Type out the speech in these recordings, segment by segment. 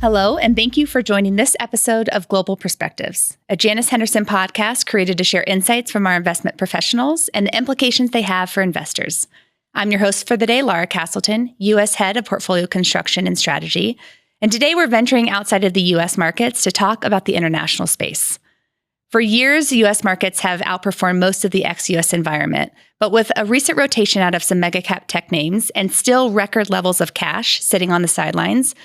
Hello, and thank you for joining this episode of Global Perspectives, a Janus Henderson podcast created to share insights from our investment professionals and the implications they have for investors. I'm your host for the day, Lara Castleton, U.S. Head of Portfolio Construction and Strategy. And today we're venturing outside of the U.S. markets to talk about the international space. For years, U.S. markets have outperformed most of the ex-U.S. environment, but with a recent rotation out of some mega-cap tech names and still record levels of cash sitting on the sidelines,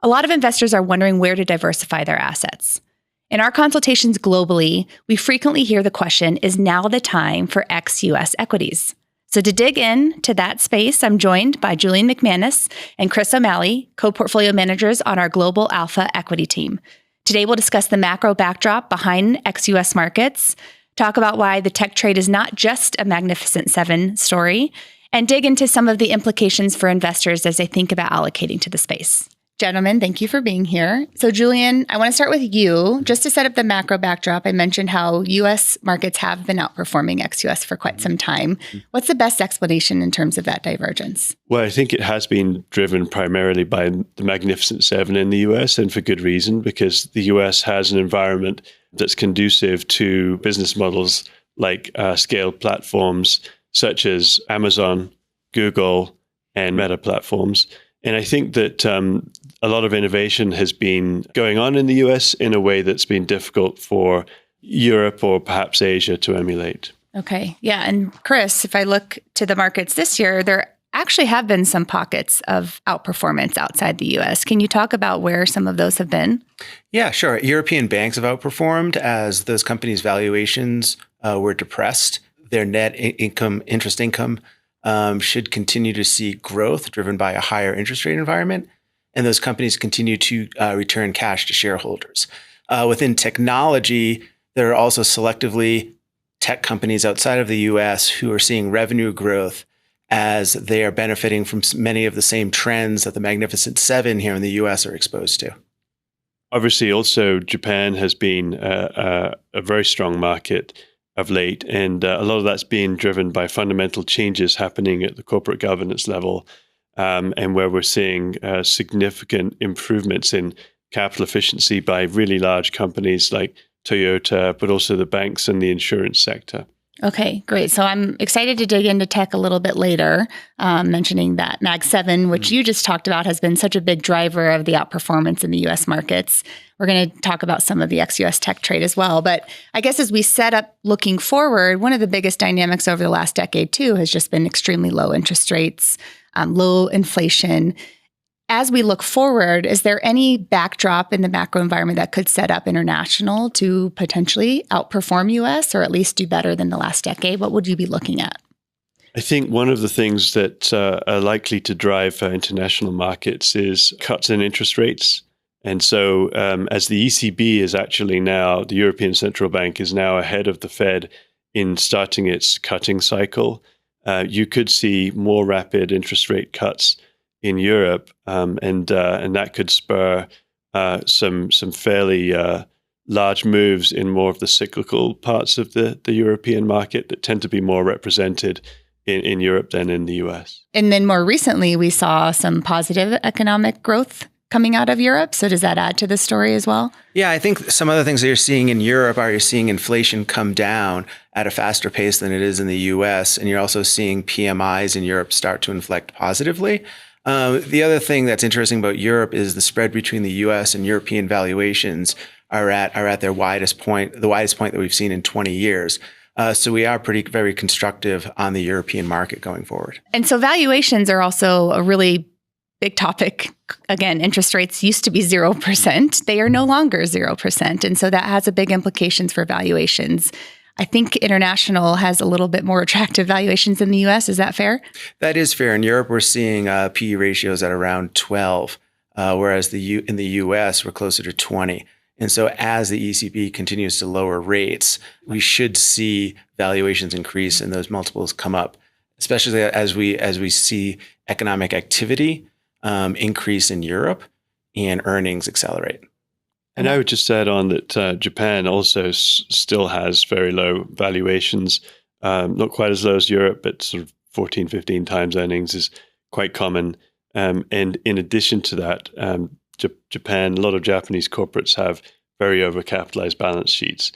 a lot of investors are wondering where to diversify their assets. In our consultations globally, we frequently hear the question, is now the time for ex-U.S. equities? So to dig in to that space, I'm joined by Julian McManus and Chris O'Malley, co-portfolio managers on our Global Alpha Equity team. Today, we'll discuss the macro backdrop behind ex-U.S. markets, talk about why the tech trade is not just a Magnificent Seven story, and dig into some of the implications for investors as they think about allocating to the space. Gentlemen, thank you for being here. So Julian, I want to start with you. Just to set up the macro backdrop, I mentioned how U.S. markets have been outperforming ex-U.S. for quite some time. What's the best explanation in terms of that divergence? Well, I think it has been driven primarily by the Magnificent Seven in the U.S., and for good reason, because the U.S. has an environment that's conducive to business models like scaled platforms such as Amazon, Google, and Meta platforms. And I think that a lot of innovation has been going on in the US in a way that's been difficult for Europe or perhaps Asia to emulate. Okay. Yeah. And Chris, if I look to the markets this year, there actually have been some pockets of outperformance outside the US. Can you talk about where some of those have been? Yeah, sure. European banks have outperformed as those companies' valuations were depressed. Their net interest income should continue to see growth driven by a higher interest rate environment. And those companies continue to return cash to shareholders. Within technology, there are also selectively tech companies outside of the US who are seeing revenue growth as they are benefiting from many of the same trends that the Magnificent Seven here in the US are exposed to. Obviously, also Japan has been a very strong market of late, and a lot of that's being driven by fundamental changes happening at the corporate governance level, and where we're seeing significant improvements in capital efficiency by really large companies like Toyota, but also the banks and the insurance sector. Okay, great. So I'm excited to dig into tech a little bit later, mentioning that Mag 7, which you just talked about, has been such a big driver of the outperformance in the U.S. markets. We're going to talk about some of the ex-U.S. tech trade as well. But I guess as we set up looking forward, one of the biggest dynamics over the last decade, too, has just been extremely low interest rates, low inflation. As we look forward, is there any backdrop in the macro environment that could set up international to potentially outperform U.S. or at least do better than the last decade? What would you be looking at? I think one of the things that are likely to drive international markets is cuts in interest rates. And so as the ECB is actually now, the European Central Bank is now ahead of the Fed in starting its cutting cycle, you could see more rapid interest rate cuts in Europe, and that could spur some fairly large moves in more of the cyclical parts of the European market that tend to be more represented in Europe than in the US. And then more recently, we saw some positive economic growth coming out of Europe. So does that add to the story as well? Yeah, I think some other things that you're seeing in Europe are you're seeing inflation come down at a faster pace than it is in the US. And you're also seeing PMIs in Europe start to inflect positively. The other thing that's interesting about Europe is the spread between the US and European valuations are at their widest point, the widest point that we've seen in 20 years. So we are very constructive on the European market going forward. And so valuations are also a really big topic. Again, interest rates used to be 0%. They are no longer 0%. And so that has a big implications for valuations. I think international has a little bit more attractive valuations than the US. Is that fair? That is fair. In Europe, we're seeing PE ratios at around 12, whereas in the US, we're closer to 20. And so as the ECB continues to lower rates, we should see valuations increase and those multiples come up, especially as we see economic activity increase in Europe and earnings accelerate. And I would just add on that Japan also still has very low valuations, not quite as low as Europe, but sort of 14, 15 times earnings is quite common. And in addition to that, Japan, a lot of Japanese corporates have very overcapitalized balance sheets.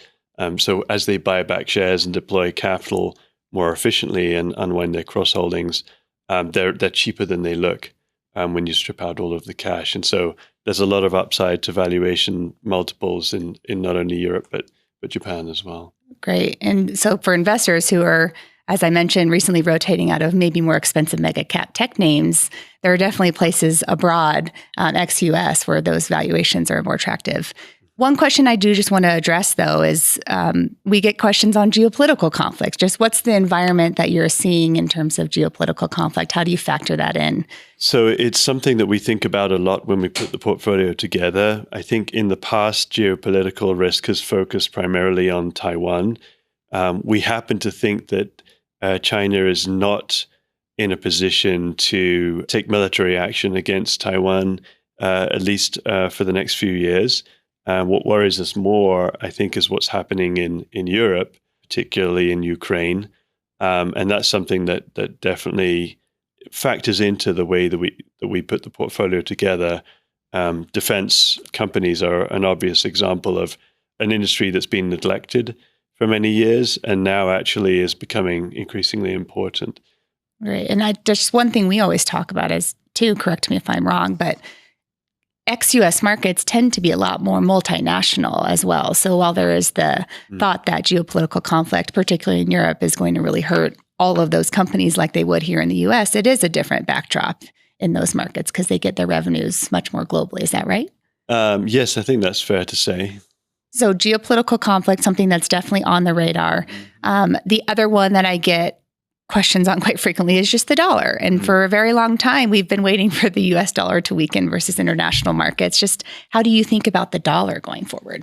So as they buy back shares and deploy capital more efficiently and unwind their cross holdings, they're cheaper than they look when you strip out all of the cash. And so there's a lot of upside to valuation multiples in not only Europe, but Japan as well. Great. And so for investors who are, as I mentioned, recently rotating out of maybe more expensive mega cap tech names, there are definitely places abroad, ex-US, where those valuations are more attractive. One question I do just want to address, though, is we get questions on geopolitical conflicts. Just what's the environment that you're seeing in terms of geopolitical conflict? How do you factor that in? So it's something that we think about a lot when we put the portfolio together. I think in the past, geopolitical risk has focused primarily on Taiwan. We happen to think that China is not in a position to take military action against Taiwan, at least for the next few years. What worries us more, I think, is what's happening in Europe, particularly in Ukraine. And that's something that definitely factors into the way that we put the portfolio together. Defense companies are an obvious example of an industry that's been neglected for many years and now actually is becoming increasingly important. Right. And just one thing we always talk about is, too, correct me if I'm wrong, but ex-US markets tend to be a lot more multinational as well. So while there is the thought that geopolitical conflict, particularly in Europe, is going to really hurt all of those companies like they would here in the US, it is a different backdrop in those markets because they get their revenues much more globally. Is that right? Yes, I think that's fair to say. So geopolitical conflict, something that's definitely on the radar. The other one that I get questions on quite frequently is just the dollar. And for a very long time, we've been waiting for the US dollar to weaken versus international markets. Just how do you think about the dollar going forward?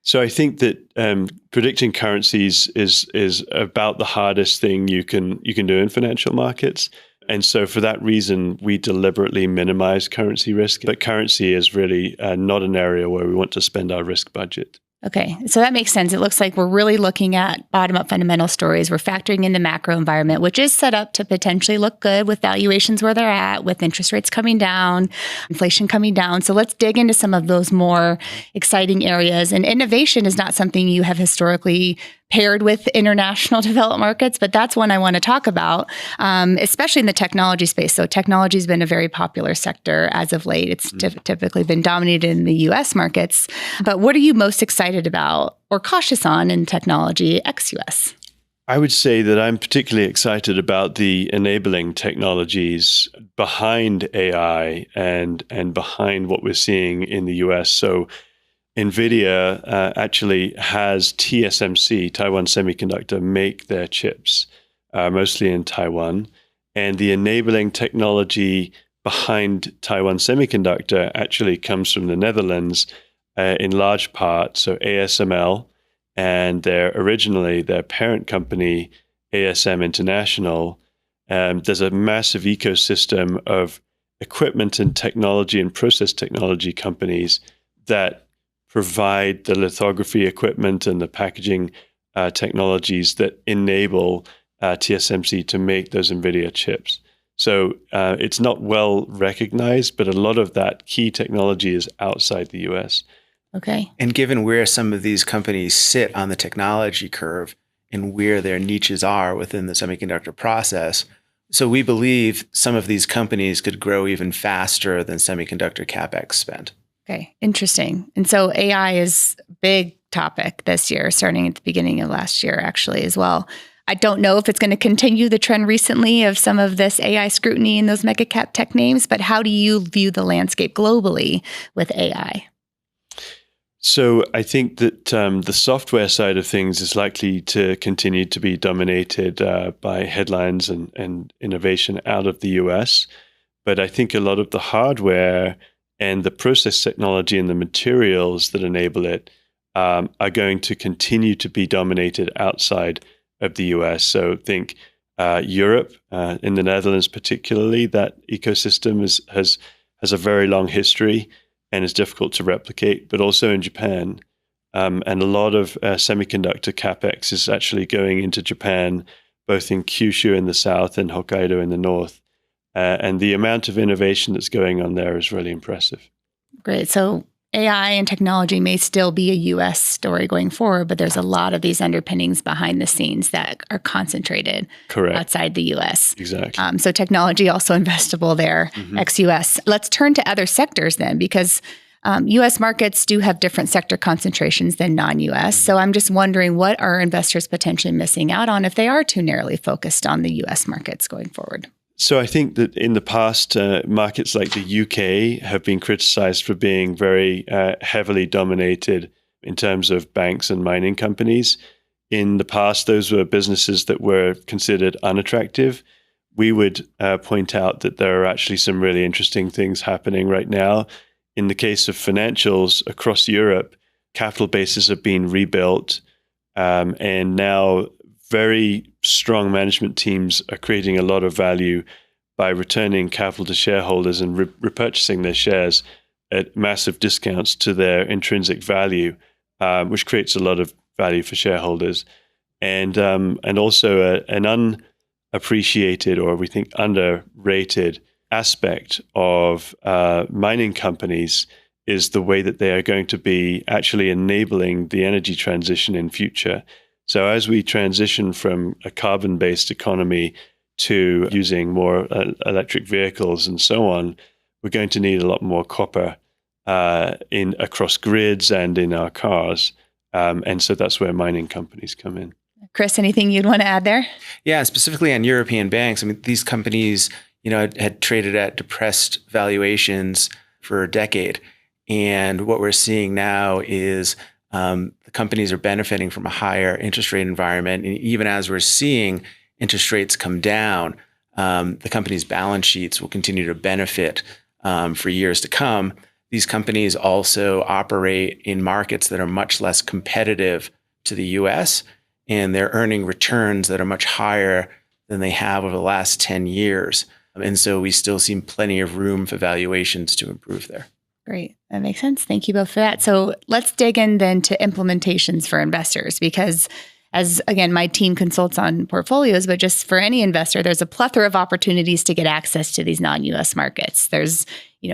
So I think that predicting currencies is about the hardest thing you can do in financial markets. And so for that reason, we deliberately minimize currency risk. But currency is really not an area where we want to spend our risk budget. Okay, so that makes sense. It looks like we're really looking at bottom-up fundamental stories. We're factoring in the macro environment, which is set up to potentially look good with valuations where they're at, with interest rates coming down, inflation coming down. So let's dig into some of those more exciting areas. And innovation is not something you have historically paired with international developed markets, but that's one I want to talk about, especially in the technology space. So technology has been a very popular sector as of late. It's typically been dominated in the US markets. But what are you most excited about or cautious on in technology ex-US? I would say that I'm particularly excited about the enabling technologies behind AI and behind what we're seeing in the US. So NVIDIA actually has TSMC, Taiwan Semiconductor, make their chips, mostly in Taiwan. And the enabling technology behind Taiwan Semiconductor actually comes from the Netherlands in large part. So ASML and originally their parent company, ASM International. There's a massive ecosystem of equipment and technology and process technology companies that provide the lithography equipment and the packaging technologies that enable TSMC to make those NVIDIA chips. So it's not well recognized, but a lot of that key technology is outside the US. Okay. And given where some of these companies sit on the technology curve and where their niches are within the semiconductor process, so we believe some of these companies could grow even faster than semiconductor CapEx spend. Okay, interesting. And so AI is a big topic this year, starting at the beginning of last year, actually, as well. I don't know if it's going to continue the trend recently of some of this AI scrutiny in those mega cap tech names, but how do you view the landscape globally with AI? So I think that the software side of things is likely to continue to be dominated by headlines and innovation out of the US. But I think a lot of the hardware and the process technology and the materials that enable it are going to continue to be dominated outside of the US. So think Europe, in the Netherlands particularly, that ecosystem has a very long history and is difficult to replicate, but also in Japan. And a lot of semiconductor CapEx is actually going into Japan, both in Kyushu in the south and Hokkaido in the north. And the amount of innovation that's going on there is really impressive. Great. So AI and technology may still be a U.S. story going forward, but there's a lot of these underpinnings behind the scenes that are concentrated outside the U.S. Exactly. So technology also investable there, ex-U.S. Let's turn to other sectors then, because U.S. markets do have different sector concentrations than non-U.S. So I'm just wondering, what are investors potentially missing out on if they are too narrowly focused on the U.S. markets going forward? So I think that in the past, markets like the UK have been criticized for being very heavily dominated in terms of banks and mining companies. In the past, those were businesses that were considered unattractive. We would point out that there are actually some really interesting things happening right now. In the case of financials across Europe, capital bases have been rebuilt, and now very strong management teams are creating a lot of value by returning capital to shareholders and repurchasing their shares at massive discounts to their intrinsic value, which creates a lot of value for shareholders. And also an unappreciated, or we think underrated, aspect of mining companies is the way that they are going to be actually enabling the energy transition in future. So as we transition from a carbon-based economy to using more electric vehicles and so on, we're going to need a lot more copper in across grids and in our cars. And so that's where mining companies come in. Chris, anything you'd want to add there? Yeah, specifically on European banks. I mean, these companies, had traded at depressed valuations for a decade. And what we're seeing now is the companies are benefiting from a higher interest rate environment. And even as we're seeing interest rates come down, the company's balance sheets will continue to benefit for years to come. These companies also operate in markets that are much less competitive to the U.S., and they're earning returns that are much higher than they have over the last 10 years. And so we still see plenty of room for valuations to improve there. Great. That makes sense. Thank you both for that. So let's dig in then to implementations for investors, because as again, my team consults on portfolios, but just for any investor, there's a plethora of opportunities to get access to these non-U.S. markets. There's,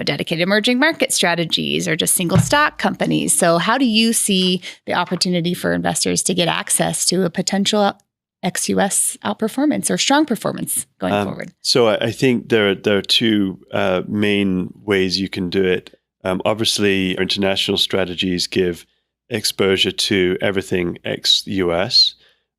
dedicated emerging market strategies or just single stock companies. So how do you see the opportunity for investors to get access to a potential ex-U.S. outperformance or strong performance going forward? So I think there are two main ways you can do it. Obviously, international strategies give exposure to everything ex-US,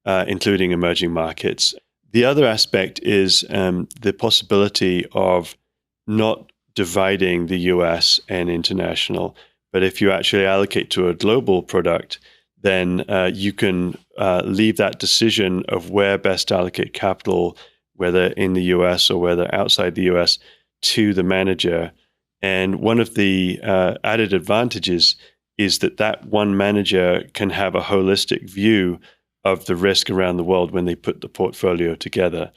including emerging markets. The other aspect is the possibility of not dividing the US and international. But if you actually allocate to a global product, then you can leave that decision of where best to allocate capital, whether in the US or whether outside the US, to the manager. And one of the added advantages is that one manager can have a holistic view of the risk around the world when they put the portfolio together.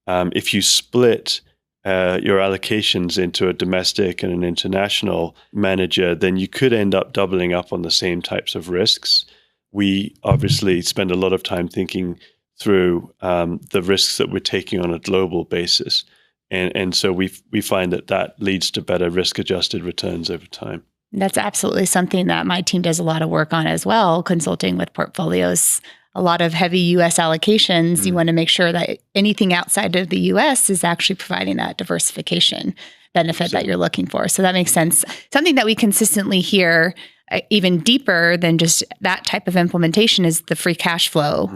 If you split your allocations into a domestic and an international manager, then you could end up doubling up on the same types of risks. We obviously spend a lot of time thinking through the risks that we're taking on a global basis. And so we find that leads to better risk-adjusted returns over time. That's absolutely something that my team does a lot of work on as well, consulting with portfolios. A lot of heavy U.S. allocations, you want to make sure that anything outside of the U.S. is actually providing that diversification benefit that you're looking for. So that makes sense. Something that we consistently hear even deeper than just that type of implementation is the free cash flow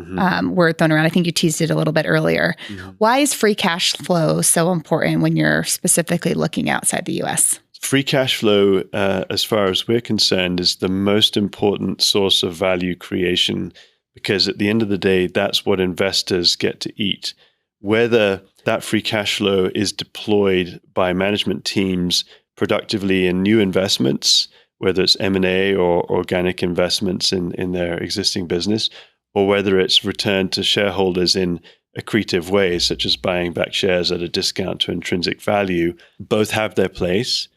word thrown around. I think you teased it a little bit earlier. Why is free cash flow so important when you're specifically looking outside the U.S.? Free cash flow, as far as we're concerned, is the most important source of value creation, because at the end of the day, that's what investors get to eat. Whether that free cash flow is deployed by management teams productively in new investments, whether it's M&A or organic investments in their existing business, or whether it's returned to shareholders in accretive ways, such as buying back shares at a discount to intrinsic value, both have their place.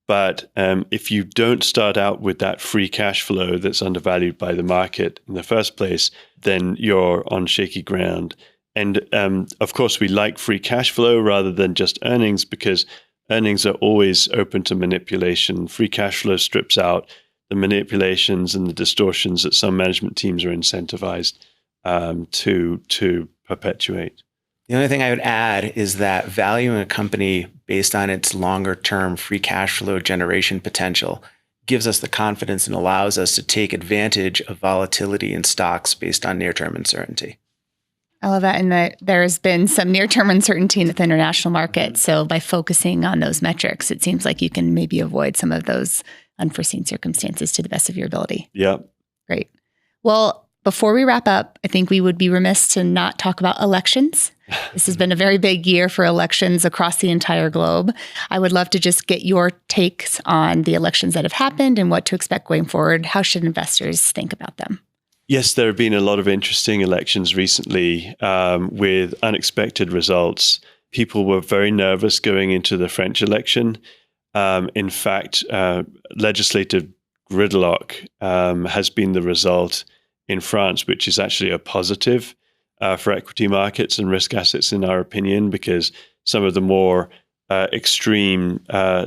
But if you don't start out with that free cash flow that's undervalued by the market in the first place, then you're on shaky ground. And of course, we like free cash flow rather than just earnings, because earnings are always open to manipulation. Free cash flow strips out the manipulations and the distortions that some management teams are incentivized to perpetuate. The only thing I would add is that valuing a company based on its longer-term free cash flow generation potential gives us the confidence and allows us to take advantage of volatility in stocks based on near-term uncertainty. I love that. And that there has been some near-term uncertainty in the international market. So by focusing on those metrics, it seems like you can maybe avoid some of those unforeseen circumstances to the best of your ability. Yeah. Great. Well, before we wrap up, I think we would be remiss to not talk about elections. This has been a very big year for elections across the entire globe. I would love to just get your takes on the elections that have happened and what to expect going forward. How should investors think about them? Yes, there have been a lot of interesting elections recently with unexpected results. People were very nervous going into the French election. In fact, legislative gridlock has been the result in France, which is actually a positive for equity markets and risk assets, in our opinion, because some of the more extreme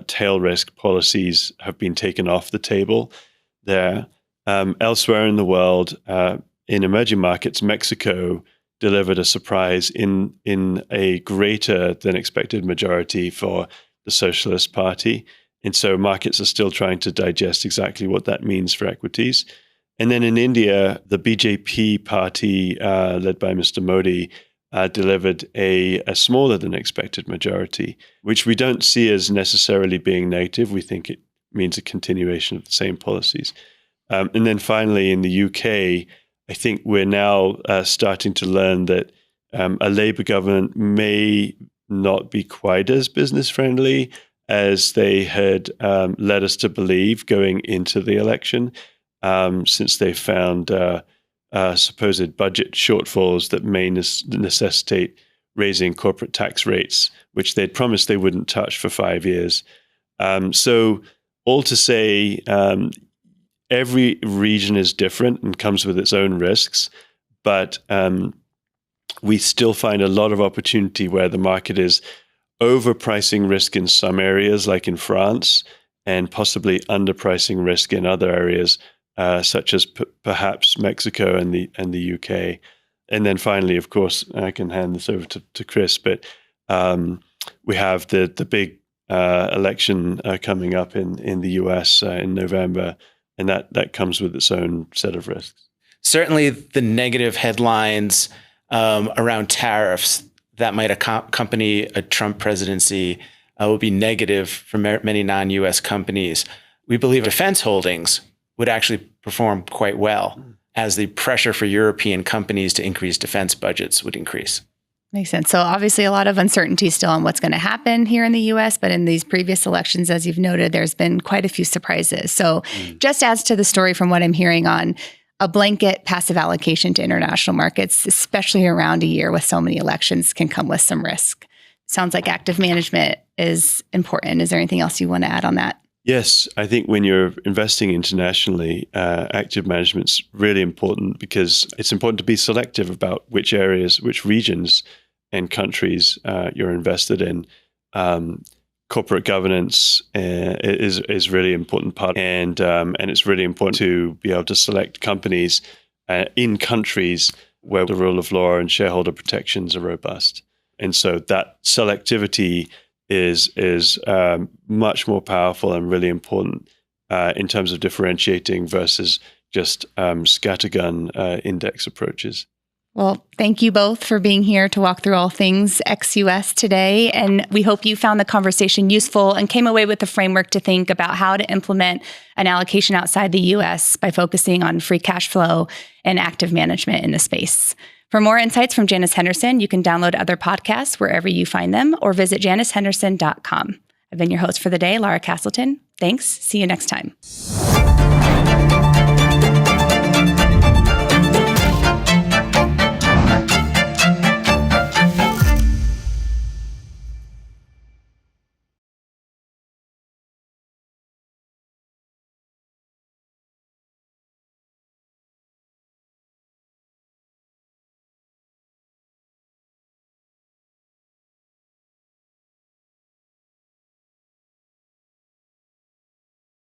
tail risk policies have been taken off the table there. Elsewhere in the world, in emerging markets, Mexico delivered a surprise in a greater than expected majority for the Socialist Party. And so markets are still trying to digest exactly what that means for equities. And then in India, the BJP party, led by Mr. Modi, delivered a smaller than expected majority, which we don't see as necessarily being negative. We think it means a continuation of the same policies. And then finally, in the UK, I think we're now starting to learn that a Labour government may not be quite as business friendly as they had led us to believe going into the election, since they found supposed budget shortfalls that may necessitate raising corporate tax rates, which they'd promised they wouldn't touch for 5 years. So all to say, every region is different and comes with its own risks, but we still find a lot of opportunity where the market is overpricing risk in some areas, like in France, and possibly underpricing risk in other areas, such as perhaps Mexico and the UK. And then finally, of course, I can hand this over to Chris, but we have the big election coming up in the US in November, and that comes with its own set of risks. Certainly the negative headlines around tariffs that might accompany a Trump presidency will be negative for many non-U.S. companies. We believe defense holdings would actually perform quite well as the pressure for European companies to increase defense budgets would increase. Makes sense. So obviously a lot of uncertainty still on what's going to happen here in the U.S., but in these previous elections, as you've noted, there's been quite a few surprises. So just adds to the story from what I'm hearing on a blanket passive allocation to international markets, especially around a year with so many elections, can come with some risk. Sounds like active management is important. Is there anything else you want to add on that? Yes, I think when you're investing internationally, active management's really important because it's important to be selective about which areas, which regions and countries you're invested in. Corporate governance is really important part, and it's really important to be able to select companies in countries where the rule of law and shareholder protections are robust. And so that selectivity is much more powerful and really important in terms of differentiating versus just scattergun index approaches. Well, thank you both for being here to walk through all things ex-US today. And we hope you found the conversation useful and came away with a framework to think about how to implement an allocation outside the US by focusing on free cash flow and active management in the space. For more insights from Janus Henderson, you can download other podcasts wherever you find them or visit janushenderson.com. I've been your host for the day, Lara Castleton. Thanks. See you next time.